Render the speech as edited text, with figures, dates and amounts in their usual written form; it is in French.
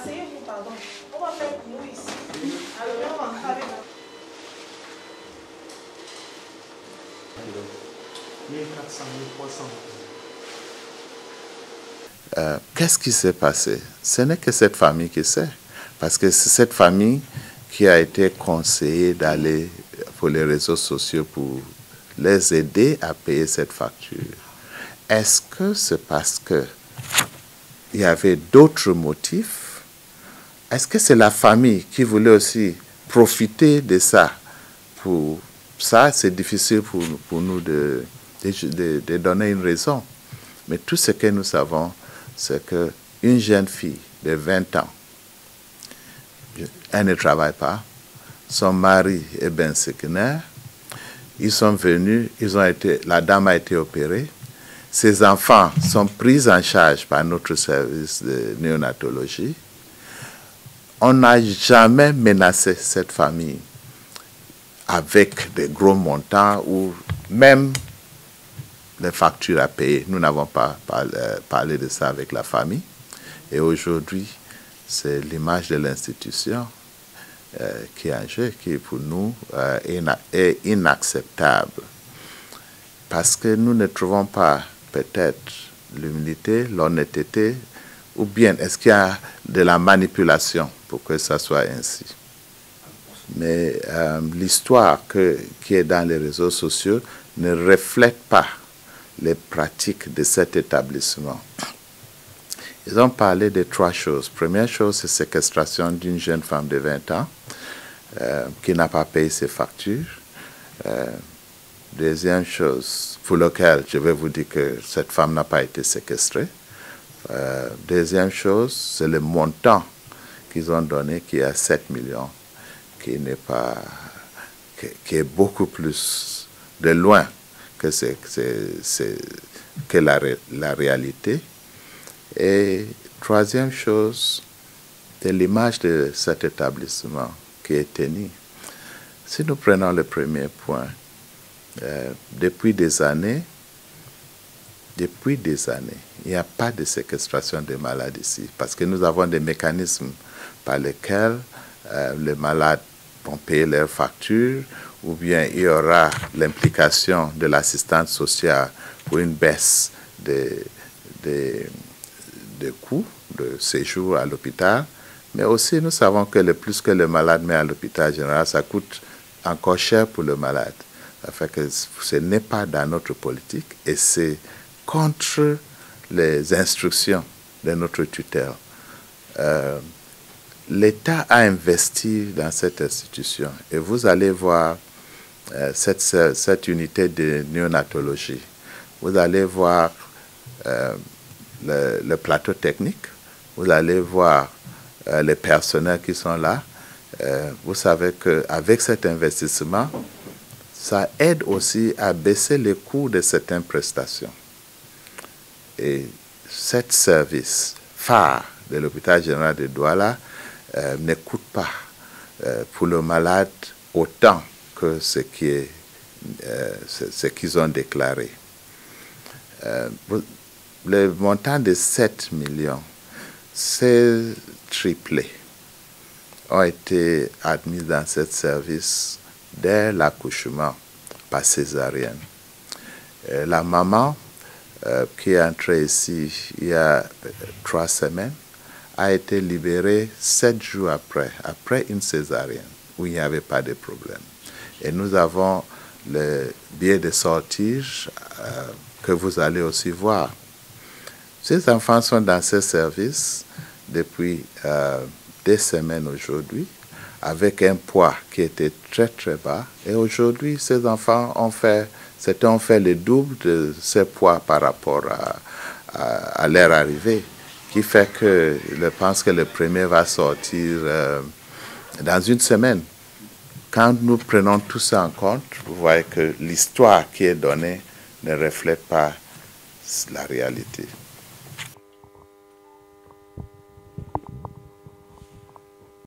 asseyez-vous, pardon. On va faire pour nous ici. Alors, on va entrer avec nous. 1400, 1300. Qu'est-ce qui s'est passé? Ce n'est que cette famille qui sait. Parce que c'est cette famille qui a été conseillée d'aller pour les réseaux sociaux pour les aider à payer cette facture. Est-ce que c'est parce que il y avait d'autres motifs? Est-ce que c'est la famille qui voulait aussi profiter de ça? Pour ça, c'est difficile pour nous de donner une raison. Mais tout ce que nous savons, c'est qu'une jeune fille de 20 ans, elle ne travaille pas, son mari est Ben Sekiner, ils sont venus, la dame a été opérée, ses enfants sont pris en charge par notre service de néonatologie. On n'a jamais menacé cette famille avec des gros montants ou même les factures à payer. Nous n'avons pas parlé de ça avec la famille. Et aujourd'hui, c'est l'image de l'institution qui est en jeu, qui pour nous est inacceptable. Parce que nous ne trouvons pas peut-être l'humilité, l'honnêteté, ou bien est-ce qu'il y a de la manipulation pour que ça soit ainsi. Mais l'histoire qui est dans les réseaux sociaux ne reflète pas les pratiques de cet établissement. Ils ont parlé de 3 choses. Première chose, c'est séquestration d'une jeune femme de 20 ans qui n'a pas payé ses factures. Deuxième chose, pour laquelle je vais vous dire que cette femme n'a pas été séquestrée. Deuxième chose, c'est le montant qu'ils ont donné qui est à 7 millions, qui est beaucoup plus de loin que la réalité. Et troisième chose, c'est l'image de cet établissement qui est tenue. Si nous prenons le premier point, depuis des années, il n'y a pas de séquestration des malades ici, parce que nous avons des mécanismes par lesquels les malades vont payer leurs factures, ou bien il y aura l'implication de l'assistante sociale pour une baisse des coûts de séjour à l'hôpital. Mais aussi, nous savons que le plus que le malade met à l'hôpital général, ça coûte encore cher pour le malade. Ça fait que ce n'est pas dans notre politique et c'est contre les instructions de notre tutelle. L'État a investi dans cette institution et vous allez voir cette unité de néonatologie. Vous allez voir le plateau technique, vous allez voir les personnels qui sont là. Vous savez qu'avec cet investissement, ça aide aussi à baisser les coûts de certaines prestations. Et cet service phare de l'hôpital général de Douala ne coûte pas pour le malade autant que ce qu'ils ont déclaré. Le montant de 7 millions, c'est triplé, ont été admis dans ce service dès l'accouchement par césarienne. La maman qui est entrée ici il y a 3 semaines a été libérée 7 jours après une césarienne, où il n'y avait pas de problème. Et nous avons le billet de sortie que vous allez aussi voir. Ces enfants sont dans ce service depuis 2 semaines aujourd'hui, avec un poids qui était très très bas. Et aujourd'hui, ces enfants ont fait le double de ce poids par rapport à leur arrivée, qui fait que je pense que le premier va sortir dans 1 semaine. Quand nous prenons tout ça en compte, vous voyez que l'histoire qui est donnée ne reflète pas la réalité.